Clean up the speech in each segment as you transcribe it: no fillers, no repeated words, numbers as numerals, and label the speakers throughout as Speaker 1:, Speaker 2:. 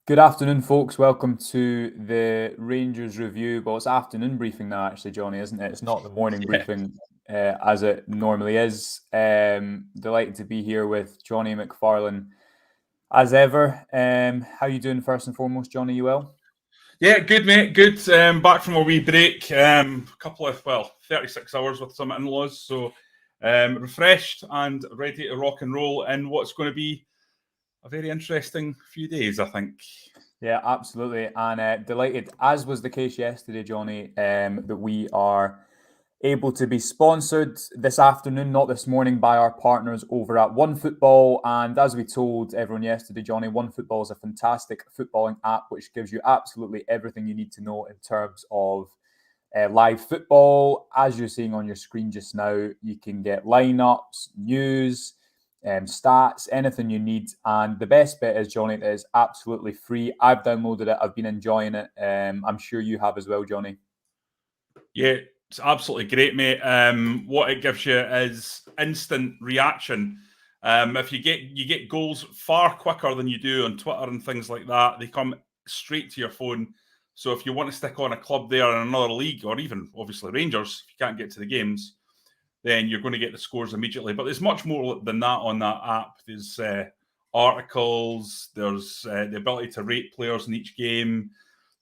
Speaker 1: Good afternoon, folks. Welcome to the Rangers review. Well, it's afternoon briefing now, actually, Johnny, isn't it? It's not the morning
Speaker 2: Yeah.
Speaker 1: briefing as it normally is. Delighted to be here with Johnny McFarlane as ever. How you doing, first and foremost, Johnny? You well?
Speaker 2: Yeah, good, mate. Good. Back from a wee break. A couple of, 36 hours with some in-laws. So refreshed and ready to rock and roll in what's going to be a very interesting few days, I think.
Speaker 1: Yeah, absolutely. And delighted, as was the case yesterday, Johnny, that we are able to be sponsored this afternoon, not this morning, by our partners over at OneFootball. And as we told everyone yesterday, Johnny, OneFootball is a fantastic footballing app which gives you absolutely everything you need to know in terms of live football. As you're seeing on your screen just now, you can get lineups, news, stats, anything you need. And the best bit is, Johnny, it is absolutely free. I've downloaded it. I've been enjoying it. I'm sure you have as well, Johnny.
Speaker 2: Yeah, it's absolutely great, mate. What it gives you is instant reaction. If you get goals far quicker than you do on Twitter and things like that, they come straight to your phone. So if you want to stick on a club there in another league, or even obviously Rangers, if you can't get to the games, then you're going to get the scores immediately. But there's much more than that on that app. There's articles, there's the ability to rate players in each game,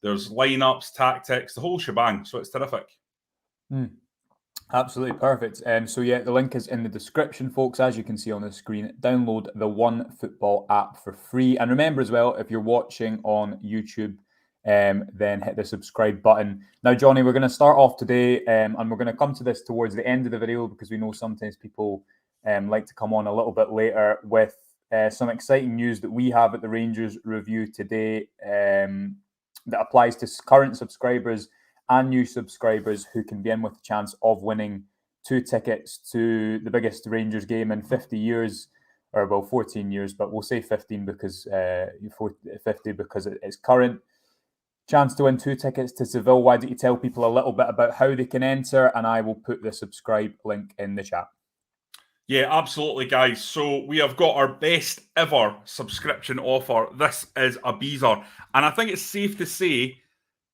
Speaker 2: there's lineups, tactics, the whole shebang. So it's terrific.
Speaker 1: Absolutely perfect. So yeah, the link is in the description, folks. As you can see on the screen, download the OneFootball app for free. And remember as well, if you're watching on YouTube, then hit the subscribe button. Now, Johnny, we're going to start off today, and we're going to come to this towards the end of the video because we know sometimes people like to come on a little bit later with some exciting news that we have at the Rangers review today that applies to current subscribers and new subscribers who can be in with a chance of winning 2 tickets to the biggest Rangers game in 50 years, or well, 14 years, but we'll say 15 because 50 because it's current. Chance to win 2 tickets to Seville. Why don't you tell people a little bit about how they can enter, and I will put the subscribe link in the chat.
Speaker 2: Yeah, absolutely, guys. So we have got our best ever subscription offer. This is a beezer. And I think it's safe to say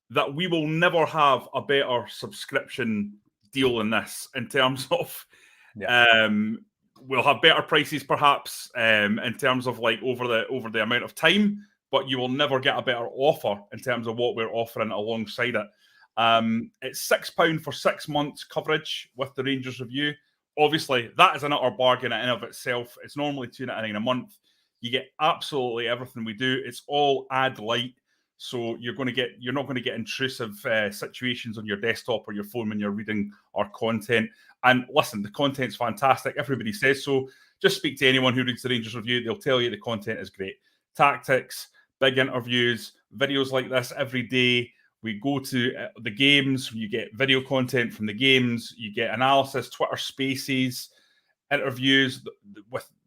Speaker 2: that we will never have a better subscription deal than this in terms of we'll have better prices perhaps in terms of like over the amount of time, but you will never get a better offer in terms of what we're offering alongside it. It's £6 for 6 months coverage with the Rangers review. Obviously, that is an utter bargain in and of itself. It's normally £2.99 a month. You get absolutely everything we do. It's all ad light. So you're not going to get intrusive situations on your desktop or your phone when you're reading our content. And listen, the content's fantastic. Everybody says so. Just speak to anyone who reads the Rangers review. They'll tell you the content is great. Tactics, big interviews, videos like this every day. We go to the games. You get video content from the games. You get analysis, Twitter Spaces, interviews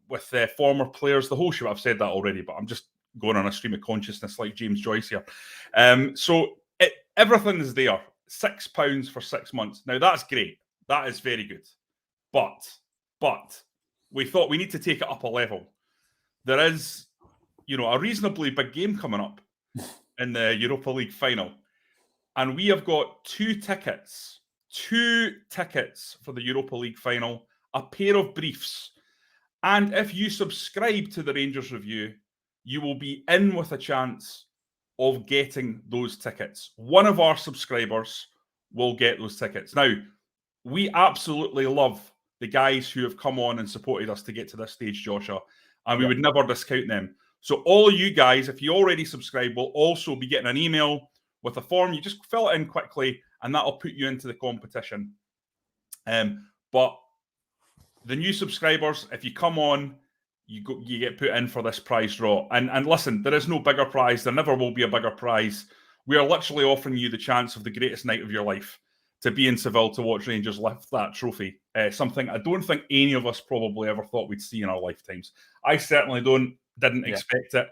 Speaker 2: with former players. The whole show. I've said that already, but I'm just going on a stream of consciousness like James Joyce here. Everything is there. £6 for 6 months. Now, that's great. That is very good. But we thought we need to take it up a level. There is, a reasonably big game coming up in the Europa League final. And we have got 2 tickets for the Europa League final, a pair of briefs. And if you subscribe to the Rangers review, you will be in with a chance of getting those tickets. One of our subscribers will get those tickets. Now, we absolutely love the guys who have come on and supported us to get to this stage, Joshua, and we would never discount them. So all you guys, if you already subscribe, will also be getting an email with a form. You just fill it in quickly, and that'll put you into the competition. But the new subscribers, if you come on, you get put in for this prize draw. And listen, there is no bigger prize. There never will be a bigger prize. We are literally offering you the chance of the greatest night of your life, to be in Seville to watch Rangers lift that trophy. Something I don't think any of us probably ever thought we'd see in our lifetimes. I certainly didn't expect it.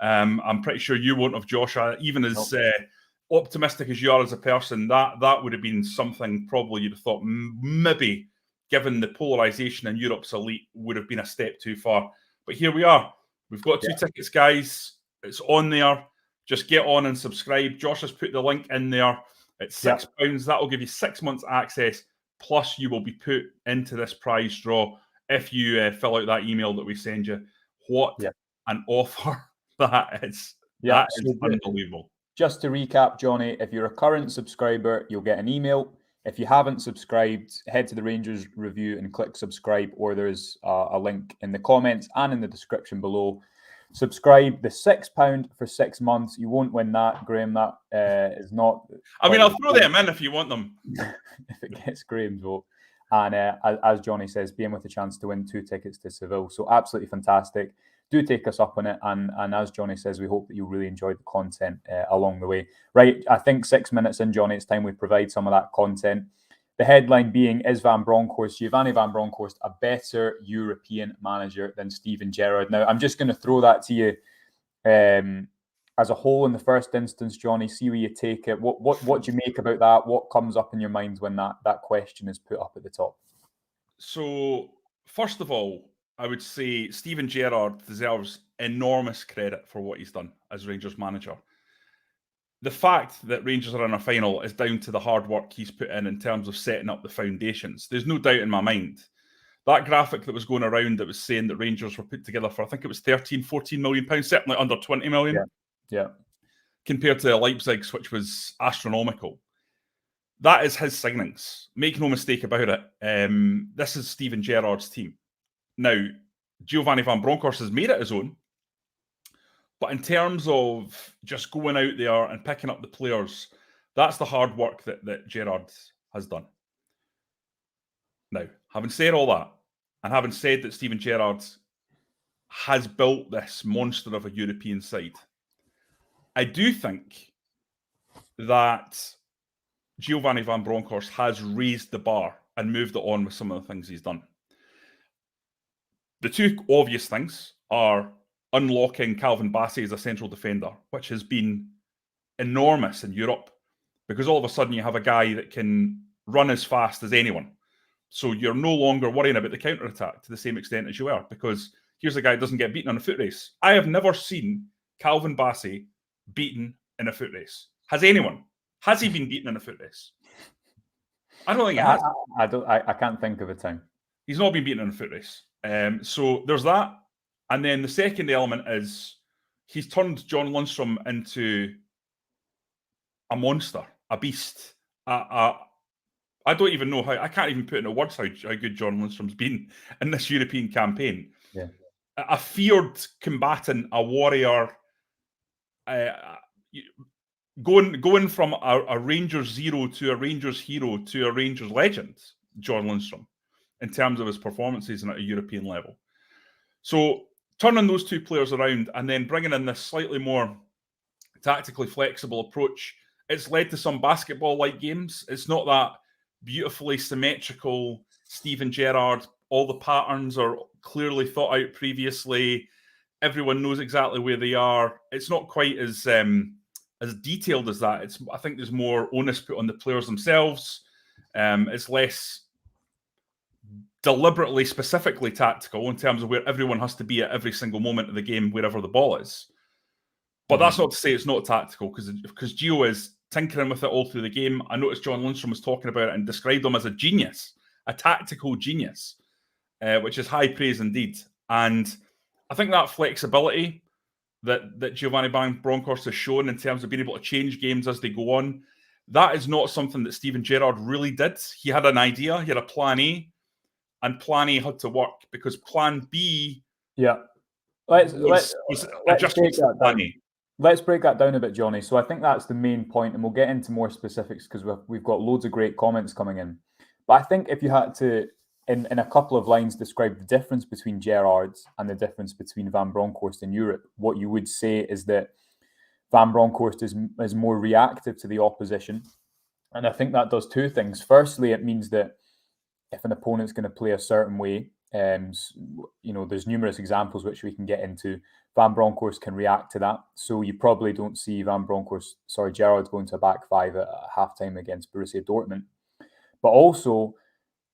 Speaker 2: I'm pretty sure you won't have, Joshua. Even as optimistic as you are as a person, that would have been something probably you'd have thought maybe, given the polarisation in Europe's elite, would have been a step too far. But here we are. We've got 2 tickets, guys. It's on there. Just get on and subscribe. Josh has put the link in there. It's £6. That will give you 6 months access. Plus, you will be put into this prize draw if you fill out that email that we send you. What an offer that is. That is unbelievable.
Speaker 1: Just to recap, Johnny, if you're a current subscriber, you'll get an email. If you haven't subscribed, head to the Rangers Review and click subscribe, or there's a link in the comments and in the description below. Subscribe. The £6 for 6 months. You won't win that, Graham. That is not.
Speaker 2: I mean, I'll throw them in if you want them.
Speaker 1: If it gets Graham's vote. And as Johnny says, being with a chance to win 2 tickets to Seville. So absolutely fantastic. Do take us up on it. And as Johnny says, we hope that you really enjoyed the content along the way. Right, I think 6 minutes in, Johnny, it's time we provide some of that content. The headline being, is Giovanni Van Bronckhorst a better European manager than Steven Gerrard? Now, I'm just going to throw that to you as a whole in the first instance, Johnny. See where you take it. What do you make about that? What comes up in your mind when that question is put up at the top?
Speaker 2: So, first of all, I would say Steven Gerrard deserves enormous credit for what he's done as Rangers manager. The fact that Rangers are in a final is down to the hard work he's put in terms of setting up the foundations. There's no doubt in my mind. That graphic that was going around that was saying that Rangers were put together for, I think it was 13, 14 million pounds, certainly under 20 million.
Speaker 1: Yeah.
Speaker 2: Compared to Leipzig's, which was astronomical. That is his signings. Make no mistake about it. This is Steven Gerrard's team. Now, Giovanni Van Bronckhorst has made it his own. But in terms of just going out there and picking up the players, that's the hard work that Gerrard has done. Now, having said all that, and having said that Steven Gerrard has built this monster of a European side, I do think that Giovanni Van Bronckhorst has raised the bar and moved it on with some of the things he's done. The two obvious things are unlocking Calvin Bassey as a central defender, which has been enormous in Europe, because all of a sudden you have a guy that can run as fast as anyone. So you're no longer worrying about the counter-attack to the same extent as you were, because here's a guy who doesn't get beaten on a foot race. I have never seen Calvin Bassey beaten in a foot race. Has anyone? Has he been beaten in a foot race? I don't think he has.
Speaker 1: I can't think of a time.
Speaker 2: He's not been beaten in a foot race. So there's that. And then the second element is he's turned John Lundstrom into a monster, a beast. I don't even know how, I can't even put into words how good John Lundstrom's been in this European campaign.
Speaker 1: Yeah.
Speaker 2: A feared combatant, a warrior, going from a Rangers zero to a Rangers hero to a Rangers legend, John Lundstrom, in terms of his performances at a European level. So turning those two players around and then bringing in this slightly more tactically flexible approach, it's led to some basketball-like games. It's not that beautifully symmetrical Steven Gerrard. All the patterns are clearly thought out previously. Everyone knows exactly where they are. It's not quite as detailed as that. I think there's more onus put on the players themselves. It's less deliberately, specifically tactical in terms of where everyone has to be at every single moment of the game, wherever the ball is. But that's not to say it's not tactical, because Gio is tinkering with it all through the game. I noticed John Lundstrom was talking about it and described him as a genius, a tactical genius, which is high praise indeed. And I think that flexibility that Giovanni Van Bronckhorst has shown in terms of being able to change games as they go on, that is not something that Steven Gerrard really did. He had an idea, he had a plan A, and plan A had to work because plan B
Speaker 1: Let's break that down a bit, Johnny. So I think that's the main point, and we'll get into more specifics because we've got loads of great comments coming in. But I think if you had to, in a couple of lines, describe the difference between Gerrard and the difference between Van Bronckhorst in Europe, what you would say is that Van Bronckhorst is more reactive to the opposition. And I think that does two things. Firstly, it means that if an opponent's going to play a certain way, there's numerous examples which we can get into. Van Bronckhorst can react to that. So you probably don't see Gerrard going to a back five at halftime against Borussia Dortmund. But also,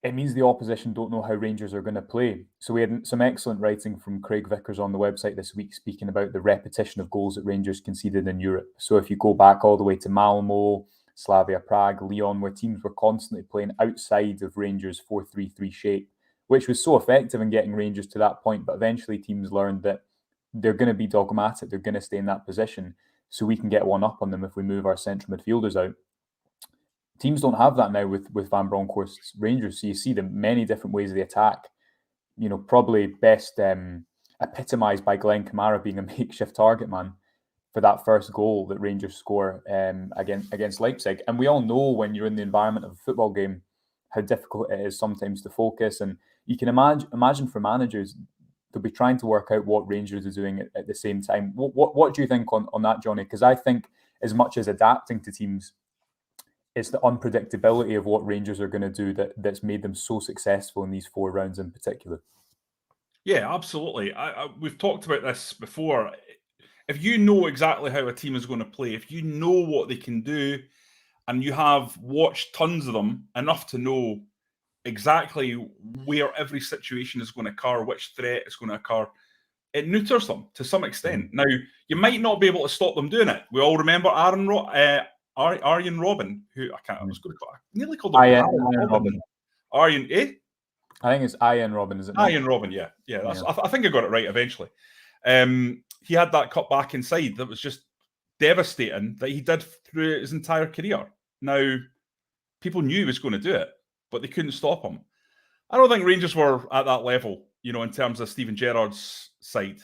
Speaker 1: it means the opposition don't know how Rangers are going to play. So we had some excellent writing from Craig Vickers on the website this week speaking about the repetition of goals that Rangers conceded in Europe. So if you go back all the way to Malmo, Slavia Prague, Lyon, where teams were constantly playing outside of Rangers' 4-3-3 shape, which was so effective in getting Rangers to that point, but eventually teams learned that they're going to be dogmatic, they're going to stay in that position, so we can get one up on them if we move our central midfielders out. Teams don't have that now with Van Bronckhorst's Rangers. So you see the many different ways of the attack. Probably best epitomised by Glenn Kamara being a makeshift target man for that first goal that Rangers score against Leipzig. And we all know when you're in the environment of a football game how difficult it is sometimes to focus. And you can imagine for managers, they'll be trying to work out what Rangers are doing at the same time. What do you think on that, Johnny? Because I think as much as adapting to teams, it's the unpredictability of what Rangers are going to do that's made them so successful in these 4 rounds in particular.
Speaker 2: Yeah, absolutely. We've talked about this before. If you know exactly how a team is going to play, if you know what they can do, and you have watched tons of them, enough to know exactly where every situation is going to occur, which threat is going to occur, it neuters them to some extent. Now, you might not be able to stop them doing it. We all remember Arjen Robben, who I nearly called him
Speaker 1: Arjen Robben.
Speaker 2: Arjen, eh?
Speaker 1: I think it's Arjen Robben, is it?
Speaker 2: Arjen Robben, yeah. I think I got it right eventually. He had that cut back inside that was just devastating that he did through his entire career. Now, people knew he was going to do it, but they couldn't stop him. I don't think Rangers were at that level, in terms of Steven Gerrard's side.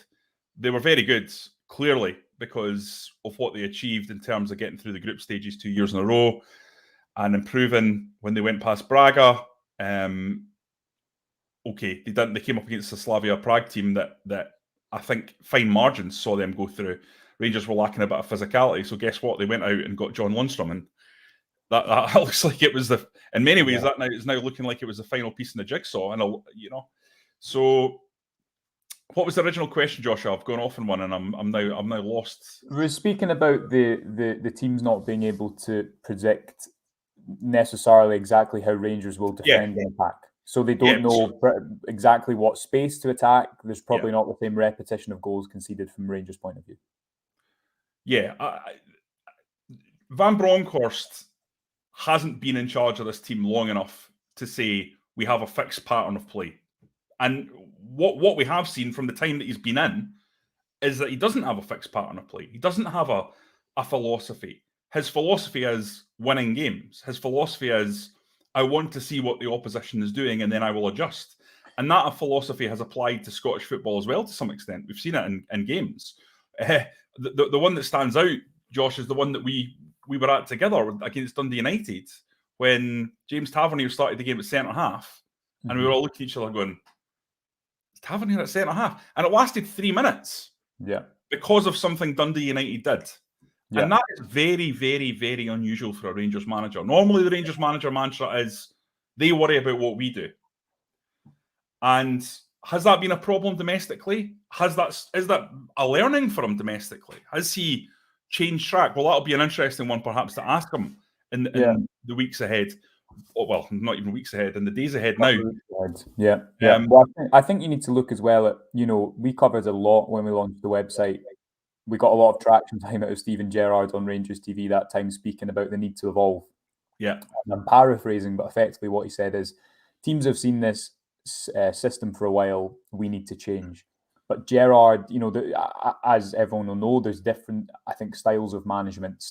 Speaker 2: They were very good, clearly, because of what they achieved in terms of getting through the group stages 2 years in a row and improving when they went past Braga. Okay, they came up against the Slavia Prague team that I think fine margins saw them go through. Rangers were lacking a bit of physicality, so guess what? They went out and got John Lundstrom, and that looks like it was in many ways that is now looking like it was the final piece in the jigsaw, and So, what was the original question, Joshua? I've gone off on one, and I'm now lost.
Speaker 1: We're speaking about the teams not being able to predict necessarily exactly how Rangers will defend and attack. So they don't know exactly what space to attack. There's probably not the same repetition of goals conceded from Rangers' point of view.
Speaker 2: Yeah. Van Bronckhorst hasn't been in charge of this team long enough to say we have a fixed pattern of play. And what we have seen from the time that he's been in is that he doesn't have a fixed pattern of play. He doesn't have a philosophy. His philosophy is winning games. His philosophy is, I want to see what the opposition is doing and then I will adjust. And that philosophy has applied to Scottish football as well to some extent. We've seen it in games. The one that stands out, Josh, is the one that we were at together against Dundee United when James Tavernier started the game at centre-half. And we were all looking at each other going, Tavernier at centre-half. And it lasted 3 minutes.
Speaker 1: Yeah.
Speaker 2: Because of something Dundee United did. Yeah. And that is very, very, very unusual for a Rangers manager. Normally, the Rangers manager mantra is they worry about what we do. And has that been a problem domestically? Is that a learning for him domestically? Has he changed track? Well, that'll be an interesting one perhaps to ask him in the weeks ahead. Well, not even weeks ahead, in the days ahead now.
Speaker 1: Yeah. Well, I think you need to look as well at, we covered a lot when we launched the website. We got a lot of traction time out of Steven Gerrard on Rangers TV that time, speaking about the need to evolve.
Speaker 2: Yeah. And
Speaker 1: I'm paraphrasing, but effectively what he said is, teams have seen this system for a while, we need to change. But Gerrard, as everyone will know, there's different, I think, styles of management.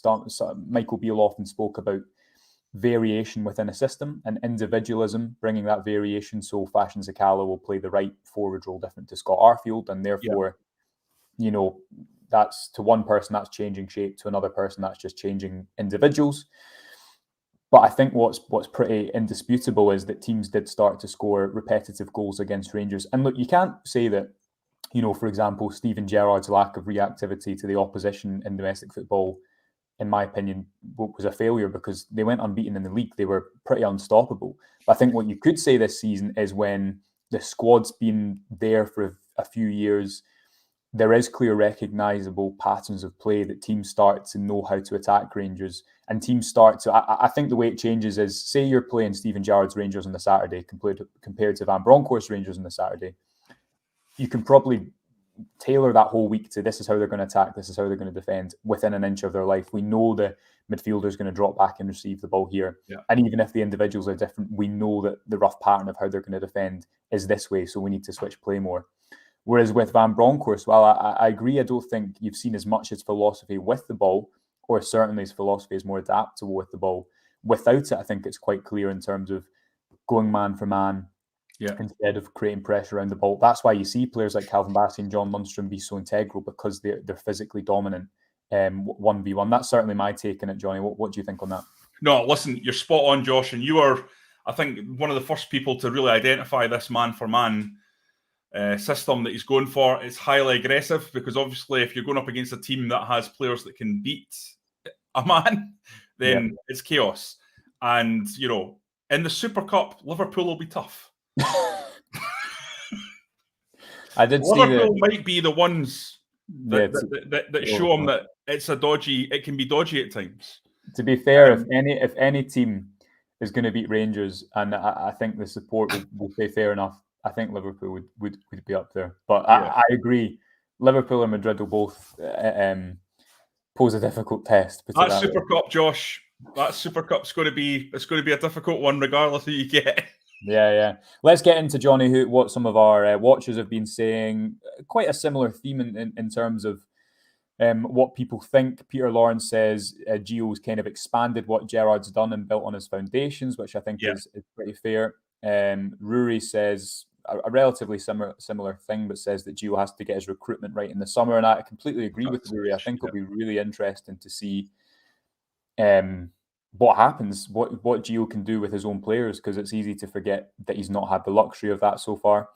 Speaker 1: Michael Beale often spoke about variation within a system and individualism, bringing that variation. So Fashion Sakala will play the right forward role different to Scott Arfield, and therefore, that's to one person that's changing shape, to another person that's just changing individuals. But I think what's pretty indisputable is that teams did start to score repetitive goals against Rangers. And look, you can't say that, for example, Steven Gerrard's lack of reactivity to the opposition in domestic football, in my opinion, was a failure, because they went unbeaten in the league. They were pretty unstoppable. But I think what you could say this season is when the squad's been there for a few years, there is clear recognisable patterns of play that teams start to know how to attack Rangers, and teams start to. I think the way it changes is, say you're playing Steven Gerrard's Rangers on the Saturday compared to Van Bronckhorst Rangers on the Saturday. You can probably tailor that whole week to this is how they're going to attack, this is how they're going to defend within an inch of their life. We know the midfielder is going to drop back and receive the ball here.
Speaker 2: Yeah.
Speaker 1: And even if the individuals are different, we know that the rough pattern of how they're going to defend is this way, so we need to switch play more. Whereas with Van Bronckhorst, well, I agree, I don't think you've seen as much his philosophy with the ball, or certainly his philosophy is more adaptable with the ball. Without it, I think it's quite clear in terms of going man for man, instead of creating pressure around the ball. That's why you see players like Calvin Bassey and John Lundstrom be so integral, because they're physically dominant 1v1. That's certainly my take on it, Johnny. What do you think on that?
Speaker 2: No, listen, you're spot on, Josh, and you are, I think, one of the first people to really identify this man-for-man system that he's going for. It's highly aggressive, because obviously if you're going up against a team that has players that can beat a man, then it's chaos. And, you know, in the Super Cup, Liverpool will be tough.
Speaker 1: I did
Speaker 2: Liverpool
Speaker 1: see
Speaker 2: might be the ones that show them that it can be dodgy at times.
Speaker 1: To be fair, if any team is going to beat Rangers, and I think the support would say fair enough, I think Liverpool would be up there. But I agree, Liverpool and Madrid will both pose a difficult test.
Speaker 2: That Super Cup, Josh, that Super Cup's going to be a difficult one, regardless who you get.
Speaker 1: Yeah. Let's get into, Johnny, what some of our watchers have been saying. Quite a similar theme in terms of what people think. Peter Lawrence says Gio's kind of expanded what Gerrard's done and built on his foundations, which I think is pretty fair. Rory says a relatively similar thing, but says that Gio has to get his recruitment right in the summer, and I completely agree with Rory. I think it'll be really interesting to see what happens, what Gio can do with his own players, because it's easy to forget that he's not had the luxury of that so far.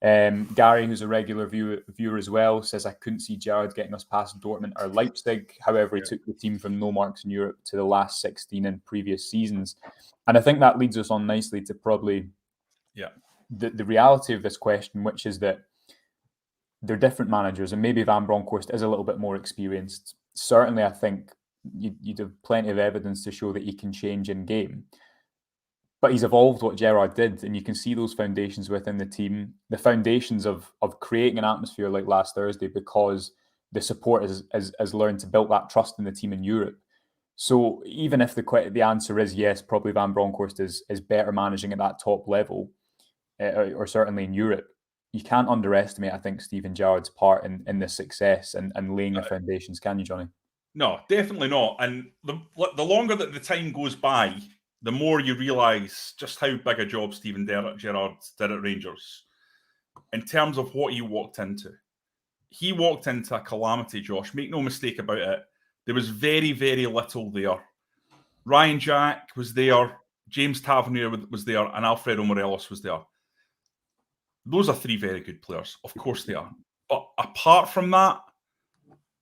Speaker 1: Gary, who's a regular viewer as well, says I couldn't see Gerrard getting us past Dortmund or Leipzig. However, he took the team from no marks in Europe to the last 16 in previous seasons. And I think that leads us on nicely to probably the reality of this question, which is that they're different managers, and maybe Van Bronckhorst is a little bit more experienced. Certainly, I think you'd have plenty of evidence to show that he can change in game. But he's evolved what Gerrard did, and you can see those foundations within the team, the foundations of creating an atmosphere like last Thursday, because the support has learned to build that trust in the team in Europe. So even if the answer is yes, probably Van Bronckhorst is better managing at that top level, or certainly in Europe, you can't underestimate, I think, Steven Gerrard's part in this success and laying the foundations, can you, Johnny?
Speaker 2: No, definitely not. And the longer that the time goes by, the more you realise just how big a job Steven Gerrard did at Rangers in terms of what he walked into. He walked into a calamity, Josh. Make no mistake about it. There was very, very little there. Ryan Jack was there, James Tavernier was there, and Alfredo Morelos was there. Those are three very good players. Of course they are. But apart from that,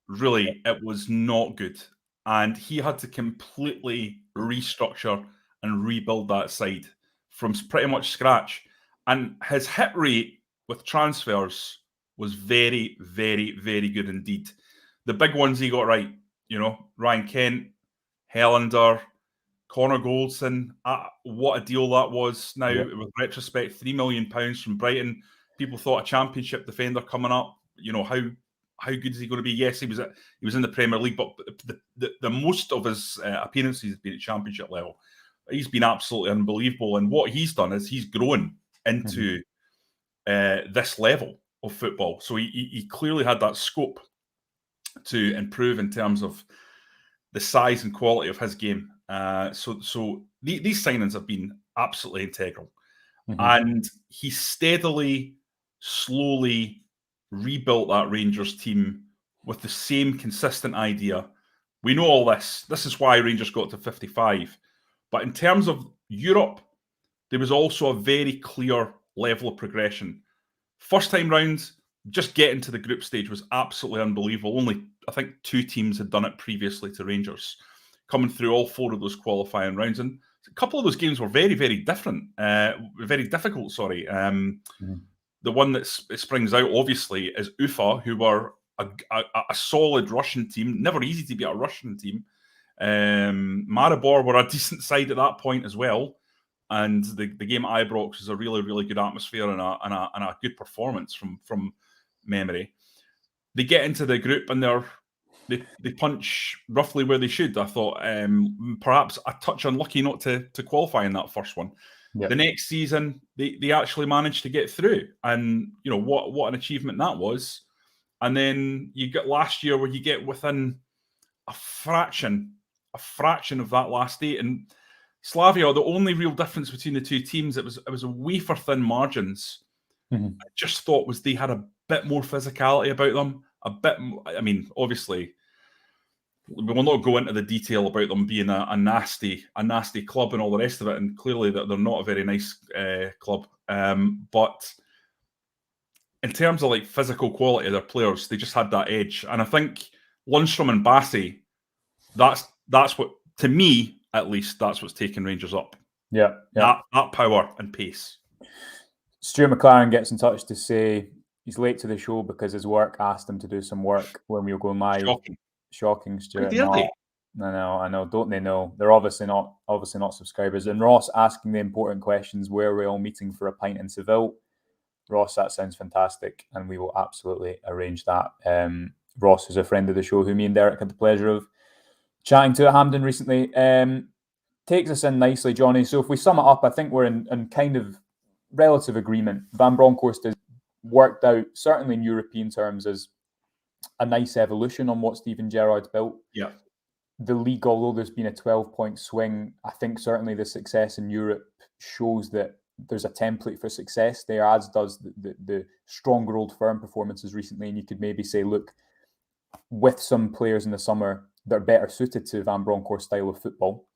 Speaker 2: really, it was not good. And he had to completely restructure and rebuild that side from pretty much scratch. And his hit rate with transfers was very, very, very good indeed. The big ones he got right, Ryan Kent, Helander, Connor Goldson, what a deal that was. Now, with retrospect, £3 million from Brighton. People thought a championship defender coming up, how good is he going to be? Yes, he was in the Premier League, but the most of his appearances have been at championship level. He's been absolutely unbelievable, and what he's done is he's grown into this level of football. So he clearly had that scope to improve in terms of the size and quality of his game. So these signings have been absolutely integral, and he steadily, slowly rebuilt that Rangers team with the same consistent idea. We know all this. This is why Rangers got to 55. But in terms of Europe, there was also a very clear level of progression. First time round, just getting to the group stage was absolutely unbelievable. Only, I think, 2 teams had done it previously to Rangers, coming through all 4 of those qualifying rounds. And a couple of those games were very, very different, very difficult, sorry. the one that springs out, obviously, is Ufa, who were a solid Russian team. Never easy to beat a Russian team. Maribor were a decent side at that point as well. And the game at Ibrox was a really, really good atmosphere and a good performance from memory. They get into the group and they punch roughly where they should. I thought perhaps a touch unlucky not to qualify in that first one.
Speaker 1: Yep.
Speaker 2: The next season, they actually managed to get through. And, you know, what an achievement that was. And then you get last year where you get within a fraction of that last 8. And Slavia, the only real difference between the two teams, it was a wafer thin margins.
Speaker 1: Mm-hmm.
Speaker 2: I just thought was they had a bit more physicality about them. A bit, I mean, obviously, we will not go into the detail about them being a nasty club and all the rest of it. And clearly that they're not a very nice club. But in terms of like physical quality of their players, they just had that edge. And I think Lundstrom and Bassi, that's what, to me at least, that's what's taken Rangers up.
Speaker 1: Yeah.
Speaker 2: That power and pace.
Speaker 1: Stuart McLaren gets in touch to say he's late to the show because his work asked him to do some work when we were going live. Shocking, Stuart. I know. Don't they know? They're obviously not subscribers. And Ross asking the important questions: where are we all meeting for a pint in Seville? Ross, that sounds fantastic, and we will absolutely arrange that. Ross is a friend of the show who me and Derek had the pleasure of chatting to at Hampden recently. Takes us in nicely, Johnny. So if we sum it up, I think we're in kind of relative agreement. Van Bronckhorst has worked out, certainly in European terms, as a nice evolution on what Steven Gerrard's built.
Speaker 2: Yeah.
Speaker 1: The league, although there's been a 12-point swing, I think certainly the success in Europe shows that there's a template for success there, as does the stronger Old Firm performances recently. And you could maybe say, look, with some players in the summer that are better suited to Van Bronckhorst's style of football,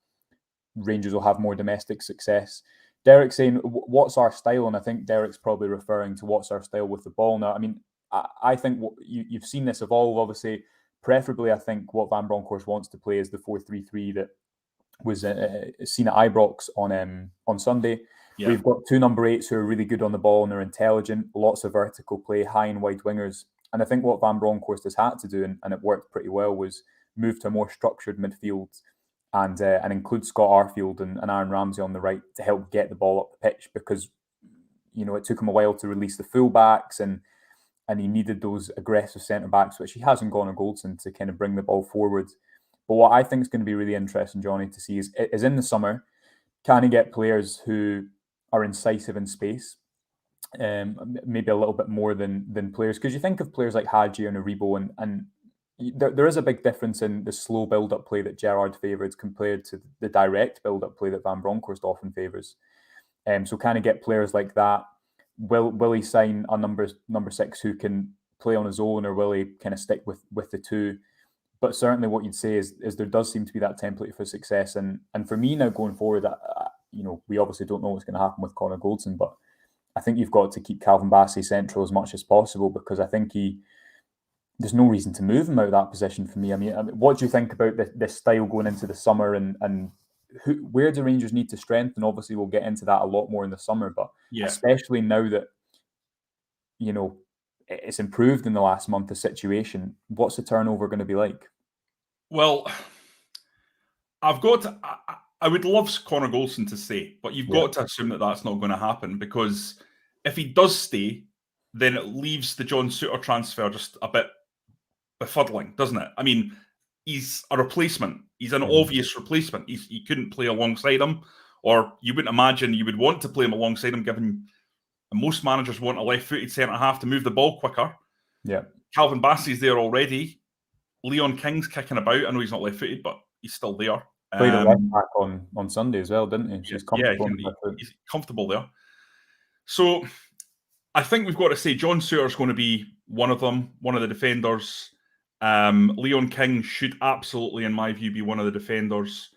Speaker 1: Rangers will have more domestic success. Derek's saying, what's our style? And I think Derek's probably referring to what's our style with the ball. Now, I mean, I think you've seen this evolve, obviously. Preferably, I think what Van Bronckhorst wants to play is the 4-3-3 that was seen at Ibrox on Sunday. Yeah. We've got two number 8s who are really good on the ball and they're intelligent, lots of vertical play, high and wide wingers. And I think what Van Bronckhorst has had to do, and it worked pretty well, was move to a more structured midfield and include Scott Arfield and Aaron Ramsey on the right to help get the ball up the pitch, because, you know, it took him a while to release the full-backs and he needed those aggressive centre-backs, which he has in Connor Goldson, to kind of bring the ball forward. But what I think is going to be really interesting, Johnny, to see is in the summer, can he get players who are incisive in space, maybe a little bit more than players? Because you think of players like Hadji and Aribo, and there is a big difference in the slow build-up play that Gerrard favoured compared to the direct build-up play that Van Bronckhorst often favours. So can he get players like that? Will he sign a number 6 who can play on his own, or will he kind of stick with the two? But certainly what you'd say is there does seem to be that template for success. And for me now going forward, you know, we obviously don't know what's going to happen with Connor Goldson, but I think you've got to keep Calvin Bassey central as much as possible, because I think there's no reason to move him out of that position for me. I mean, what do you think about this style going into the summer, and where do Rangers need to strengthen? Obviously, we'll get into that a lot more in the summer, but especially now that, you know, it's improved in the last month, the situation, what's the turnover going to be like?
Speaker 2: Well, I would love Connor Goldson to stay, but you've got to assume that that's not going to happen, because if he does stay, then it leaves the John Souttar transfer just a bit befuddling, doesn't it? I mean, he's a replacement. He's an obvious replacement. You couldn't play alongside him, or you wouldn't imagine you would want to play him alongside him, given most managers want a left-footed centre-half to move the ball quicker.
Speaker 1: Yeah.
Speaker 2: Calvin Bassey's there already. Leon King's kicking about. I know he's not left-footed, but he's still there.
Speaker 1: Played a left back on Sunday as well, didn't he?
Speaker 2: He's comfortable there. So I think we've got to say John Souttar's going to be one of them, one of the defenders. Leon King should absolutely, in my view, be one of the defenders.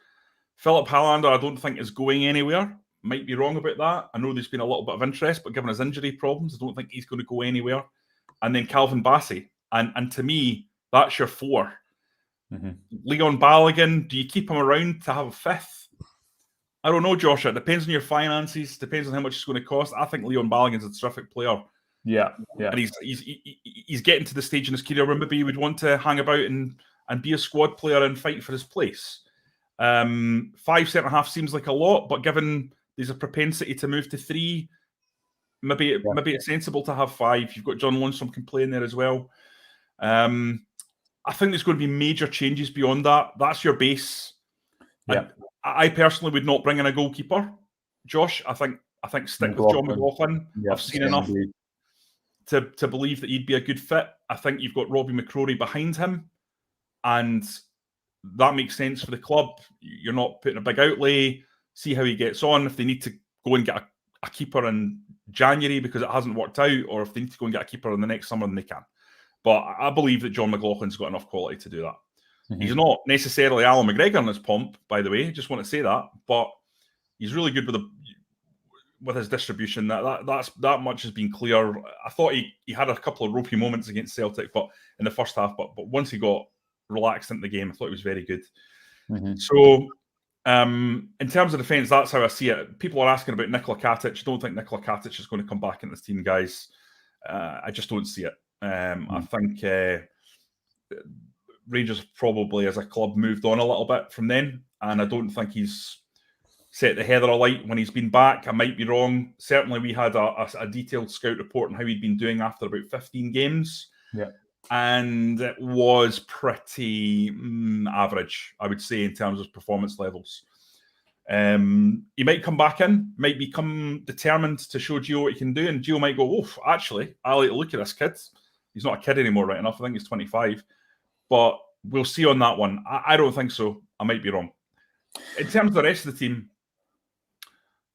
Speaker 2: Philip Hallander, I don't think is going anywhere. Might be wrong about that. I know there's been a little bit of interest, but given his injury problems, I don't think he's going to go anywhere. And then Calvin Bassey. And to me, that's your 4. Mm-hmm. Leon Balogun, do you keep him around to have a 5th? I don't know, Joshua. It depends on your finances. Depends on how much it's going to cost. I think Leon Balogun's a terrific player.
Speaker 1: Yeah.
Speaker 2: And he's getting to the stage in his career where maybe he would want to hang about and be a squad player and fight for his place. 5 centre-half seems like a lot, but given there's a propensity to move to 3, maybe it's sensible to have 5. You've got John Lundstrom can play in there as well. I think there's going to be major changes beyond that. That's your base.
Speaker 1: Yeah.
Speaker 2: I personally would not bring in a goalkeeper, Josh. I think stick with John McLaughlin.
Speaker 1: Yeah,
Speaker 2: I've seen enough to believe that he'd be a good fit. I think you've got Robbie McCrory behind him, and that makes sense for the club. You're not putting a big outlay. See how he gets on. If they need to go and get a keeper in January because it hasn't worked out, or if they need to go and get a keeper in the next summer, then they can. But I believe that John McLaughlin's got enough quality to do that. Mm-hmm. He's not necessarily Alan McGregor in his pomp, by the way. I just want to say that. But he's really good with his distribution. That much has been clear. I thought he had a couple of ropey moments against Celtic, but in the first half. But once he got relaxed into the game, I thought he was very good. Mm-hmm. So, in terms of defence, that's how I see it. People are asking about Nikola Katic. I don't think Nikola Katic is going to come back in this team, guys. I just don't see it. I think Rangers probably, as a club, moved on a little bit from then, and I don't think he's set the heather alight when he's been back. I might be wrong. Certainly, we had a detailed scout report on how he'd been doing after about 15 games.
Speaker 1: Yeah.
Speaker 2: And it was pretty average, I would say, in terms of performance levels. He might come back in, might become determined to show Gio what he can do, and Gio might go, "Oh, actually, I like to look at this kid. He's not a kid anymore, right enough. I think he's 25." But we'll see on that one. I don't think so. I might be wrong. In terms of the rest of the team,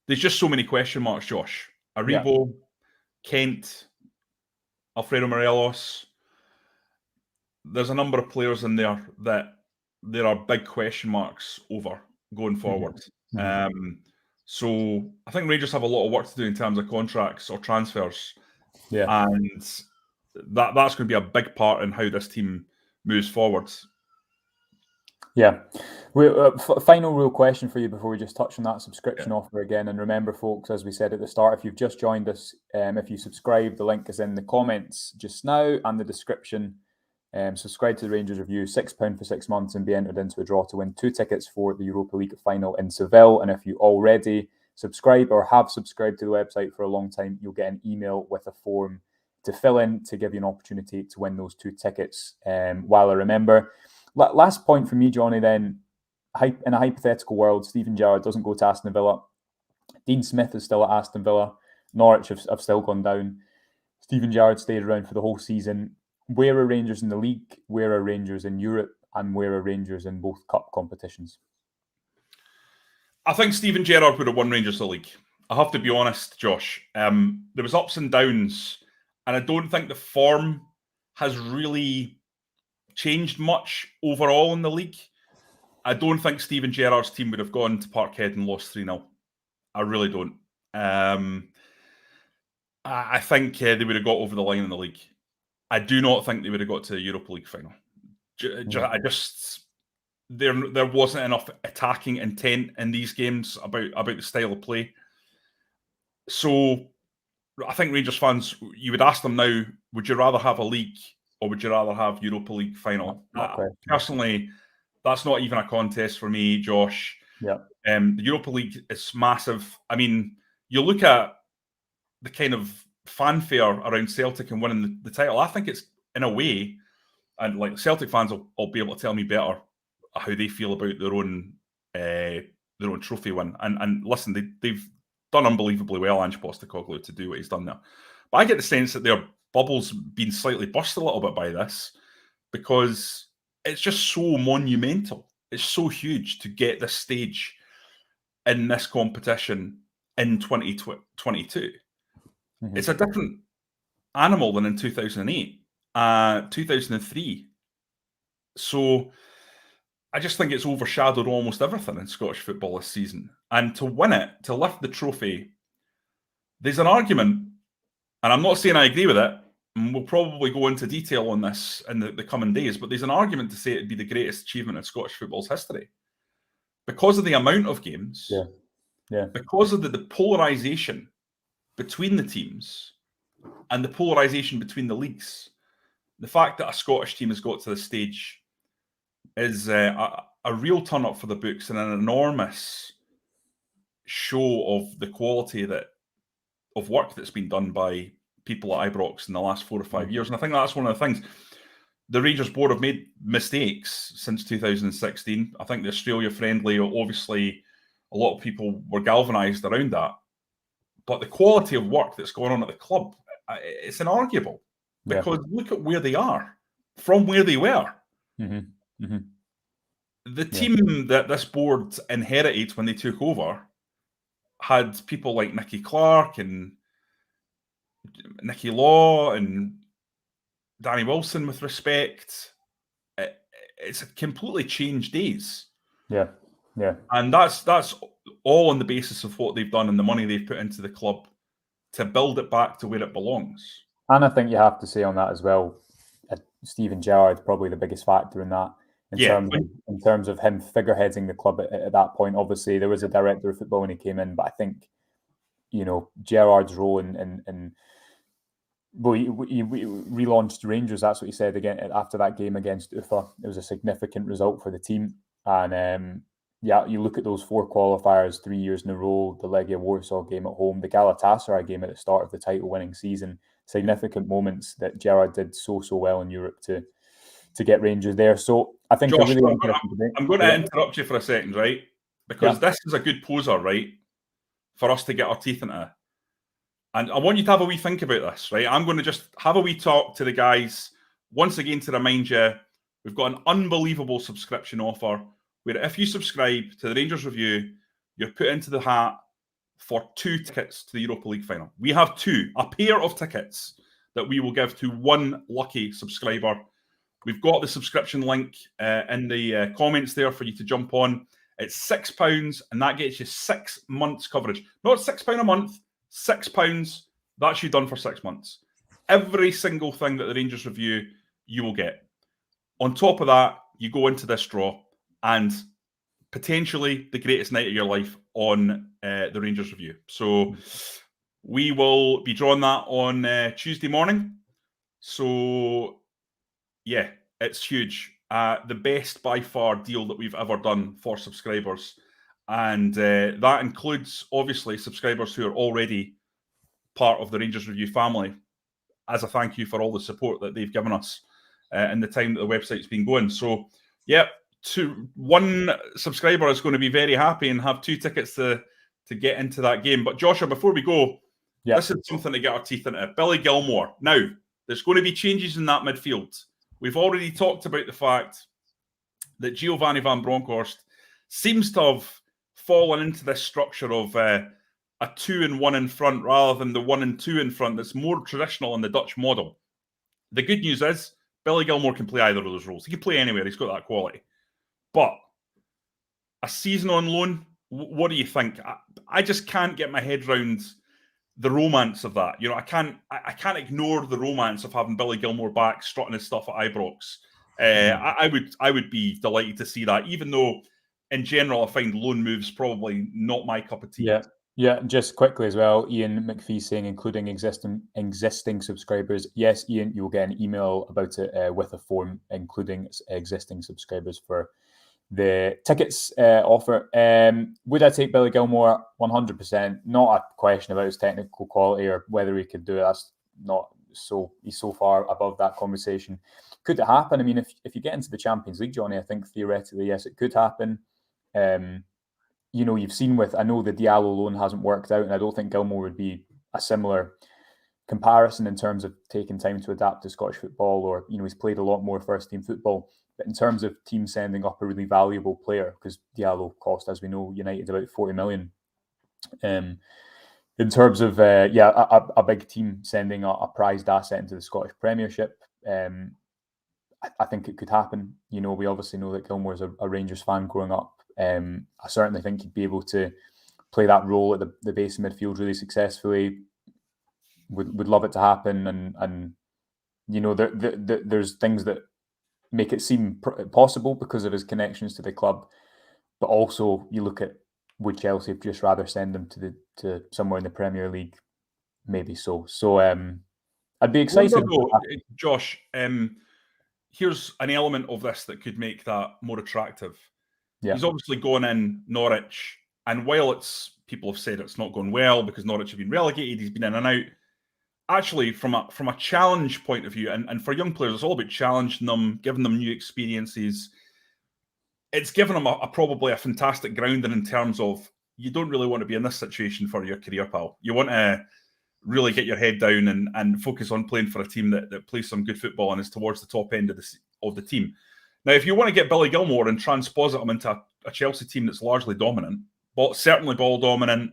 Speaker 2: there's just so many question marks, Josh. Aribo, Kent, Alfredo Morelos. There's a number of players in there that there are big question marks over going forward. Mm-hmm. So I think Rangers have a lot of work to do in terms of contracts or transfers. Yeah. And that's going to be a big part in how this team moves forward.
Speaker 1: Yeah. Final real question for you before we just touch on that subscription offer again. And remember, folks, as we said at the start, if you've just joined us, if you subscribe, the link is in the comments just now and the description. Subscribe to the Rangers Review, £6 for 6 months, and be entered into a draw to win 2 tickets for the Europa League final in Seville. And if you already subscribe or have subscribed to the website for a long time, you'll get an email with a form to fill in to give you an opportunity to win those 2 tickets. While I remember, last point for me, Johnny, then, in a hypothetical world, Steven Gerrard doesn't go to Aston Villa. Dean Smith is still at Aston Villa. Norwich have still gone down. Steven Gerrard stayed around for the whole season. Where are Rangers in the league? Where are Rangers in Europe? And where are Rangers in both cup competitions?
Speaker 2: I think Steven Gerrard would have won Rangers the league. I have to be honest, Josh. There was ups and downs, and I don't think the form has really changed much overall in the league. I don't think Steven Gerrard's team would have gone to Parkhead and lost 3-0. I really don't. I think they would have got over the line in the league. I do not think they would have got to the Europa League final. There wasn't enough attacking intent in these games about the style of play. So I think Rangers fans, you would ask them now, would you rather have a league or would you rather have Europa League final? Personally, that's not even a contest for me, Josh.
Speaker 1: Yeah.
Speaker 2: The Europa League is massive. I mean, you look at the kind of fanfare around Celtic and winning the title. I think it's, in a way, and like Celtic fans will be able to tell me better how they feel about their own trophy win. And listen, they've done unbelievably well, Ange Postecoglou, to do what he's done there. But I get the sense that their bubble's been slightly burst a little bit by this, because it's just so monumental. It's so huge to get this stage in this competition in 2022. Mm-hmm. It's a different animal than in 2008, 2003. So I just think it's overshadowed almost everything in Scottish football this season. And to win it, to lift the trophy, there's an argument, and I'm not saying I agree with it, and we'll probably go into detail on this in the coming days, but there's an argument to say it'd be the greatest achievement in Scottish football's history. Because of the amount of games, because of the polarisation between the teams, and the polarisation between the leagues. The fact that a Scottish team has got to this stage is a real turn up for the books and an enormous show of the quality of work that's been done by people at Ibrox in the last 4 or 5 years. And I think that's one of the things. The Rangers board have made mistakes since 2016. I think the Australia friendly, obviously, a lot of people were galvanised around that. But the quality of work that's going on at the club, it's inarguable. Because look at where they are from where they were.
Speaker 1: Mm-hmm. Mm-hmm.
Speaker 2: The team that this board inherited when they took over had people like Nicky Clark and Nicky Law and Danny Wilson, with respect. It's a completely changed days.
Speaker 1: Yeah.
Speaker 2: And that's all on the basis of what they've done and the money they've put into the club to build it back to where it belongs.
Speaker 1: And I think you have to say on that as well, Steven Gerrard probably the biggest factor in that. In terms of him figureheading the club at that point. Obviously, there was a director of football when he came in, but I think, Gerrard's role in he relaunched Rangers. That's what he said again after that game against Ufa. It was a significant result for the team, and you look at those 4 qualifiers 3 years in a row: the Legia Warsaw game at home, the Galatasaray game at the start of the title-winning season. Significant moments that Gerrard did so well in Europe to get Rangers there. So I think
Speaker 2: Josh, I'm going to interrupt you for a second, right? Because this is a good poser, right, for us to get our teeth into. And I want you to have a wee think about this, right? I'm going to just have a wee talk to the guys once again to remind you, we've got an unbelievable subscription offer where if you subscribe to the Rangers Review, you're put into the hat for 2 tickets to the Europa League final. We have a pair of tickets that we will give to one lucky subscriber. We've got the subscription link in the comments there for you to jump on. It's £6, and that gets you 6 months coverage. Not £6 a month, £6. That's you done for 6 months. Every single thing that the Rangers Review you will get. On top of that, you go into this draw and potentially the greatest night of your life on the Rangers Review. So we will be drawing that on Tuesday morning. So yeah, it's huge. The best by far deal that we've ever done for subscribers. And that includes, obviously, subscribers who are already part of the Rangers Review family, as a thank you for all the support that they've given us in the time that the website's been going. So, yeah, one subscriber is going to be very happy and have 2 tickets to get into that game. But Joshua, before we go, this is something to get our teeth into. Billy Gilmour. Now, there's going to be changes in that midfield. We've already talked about the fact that Giovanni van Bronckhorst seems to have fallen into this structure of a 2 and 1 in front rather than the 1 and 2 in front that's more traditional in the Dutch model. The good news is Billy Gilmour can play either of those roles. He can play anywhere. He's got that quality. But a season on loan, what do you think? I just can't get my head round the romance of that. I can't ignore the romance of having Billy Gilmour back strutting his stuff at Ibrox. I would be delighted to see that, even though in general I find loan moves probably not my cup of tea.
Speaker 1: Yeah, just quickly as well, Ian McPhee saying including existing subscribers. Yes, Ian, you'll get an email about it with a form including existing subscribers for the tickets offer. Would I take Billy Gilmour? 100%. Not a question about his technical quality or whether he could do it. That's not so. He's so far above that conversation. Could it happen? I mean, if you get into the Champions League, Johnny, I think theoretically, yes, it could happen. You've seen I know the Diallo loan hasn't worked out, and I don't think Gilmour would be a similar comparison in terms of taking time to adapt to Scottish football, or he's played a lot more first team football. But in terms of teams sending up a really valuable player, because Diallo cost, as we know, United about 40 million. In terms of a big team sending a prized asset into the Scottish Premiership, I think it could happen. We obviously know that Gilmour's a Rangers fan growing up. I certainly think he'd be able to play that role at the base of midfield really successfully. Would love it to happen, and there's things that make it seem possible because of his connections to the club, but also you look at, would Chelsea just rather send him to somewhere in the Premier League? Maybe so. So I'd be excited.
Speaker 2: Though, Josh, here's an element of this that could make that more attractive.
Speaker 1: Yeah.
Speaker 2: He's obviously gone in Norwich, and while people have said it's not going well because Norwich have been relegated, he's been in and out. Actually, from a challenge point of view, and for young players, it's all about challenging them, giving them new experiences. It's given them probably a fantastic grounding in terms of you don't really want to be in this situation for your career, pal. You want to really get your head down and focus on playing for a team that plays some good football and is towards the top end of the team. Now, if you want to get Billy Gilmour and transpose him into a Chelsea team that's largely dominant, but certainly ball dominant,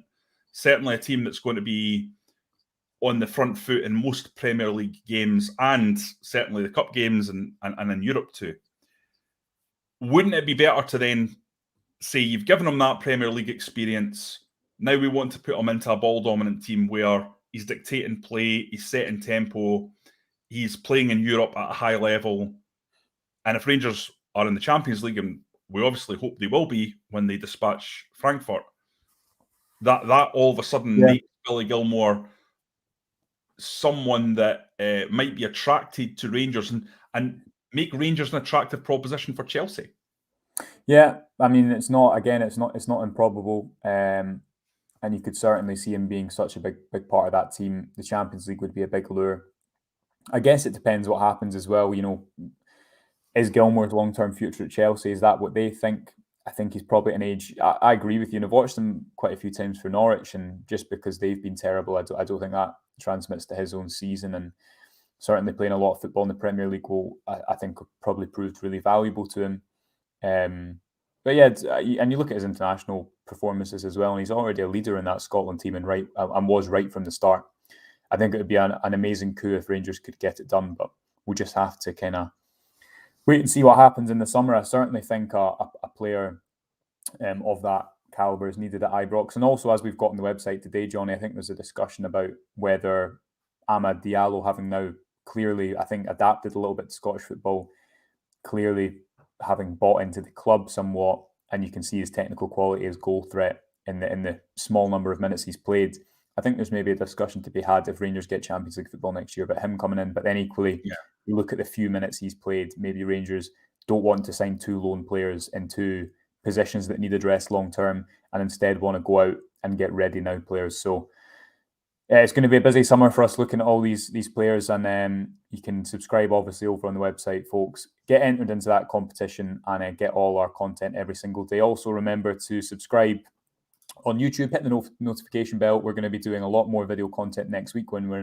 Speaker 2: certainly a team that's going to be on the front foot in most Premier League games and certainly the cup games and in Europe too, wouldn't it be better to then say you've given him that Premier League experience, now we want to put him into a ball-dominant team where he's dictating play, he's setting tempo, he's playing in Europe at a high level, and if Rangers are in the Champions League, and we obviously hope they will be when they dispatch Frankfurt, that all of a sudden makes Billy Gilmour someone that might be attracted to Rangers and make Rangers an attractive proposition for Chelsea.
Speaker 1: Yeah, I mean, it's not improbable, and you could certainly see him being such a big part of that team. The Champions League would be a big lure. I guess it depends what happens as well. Is Gilmour's long-term future at Chelsea? Is that what they think? I think he's probably an age. I agree with you, and I've watched him quite a few times for Norwich, and just because they've been terrible, I don't think that transmits to his own season. And certainly playing a lot of football in the Premier League will, I think, probably proved really valuable to him. But yeah, and you look at his international performances as well, and he's already a leader in that Scotland team and was right from the start. I think it would be an amazing coup if Rangers could get it done, but we'll just have to kind of wait and see what happens in the summer. I certainly think a player of that calibre is needed at Ibrox. And also, as we've got on the website today, Johnny, I think there's a discussion about whether Amad Diallo, having now clearly, I think, adapted a little bit to Scottish football, clearly having bought into the club somewhat, and you can see his technical quality, his goal threat in the small number of minutes he's played. I think there's maybe a discussion to be had if Rangers get Champions League football next year about him coming in. But then equally, you look at the few minutes he's played, maybe Rangers don't want to sign two loan players into positions that need addressed long term and instead want to go out and get ready now players. So it's going to be a busy summer for us looking at all these players, and you can subscribe obviously over on the website, folks. Get entered into that competition and get all our content every single day. Also remember to subscribe on YouTube, hit the notification bell. We're going to be doing a lot more video content next week when we're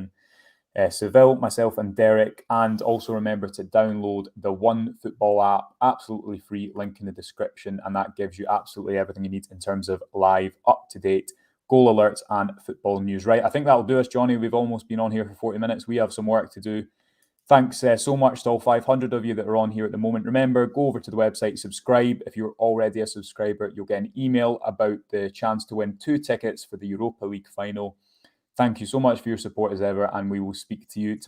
Speaker 1: in Seville, myself and Derek. And also remember to download the One Football app, absolutely free, link in the description, and that gives you absolutely everything you need in terms of live, up-to-date goal alerts and football news. Right, I think that'll do us, Johnny. We've almost been on here for 40 minutes. We have some work to do. Thanks so much to all 500 of you that are on here at the moment. Remember, go over to the website, subscribe. If you're already a subscriber, you'll get an email about the chance to win 2 tickets for the Europa League final. Thank you so much for your support as ever, and we will speak to you tomorrow.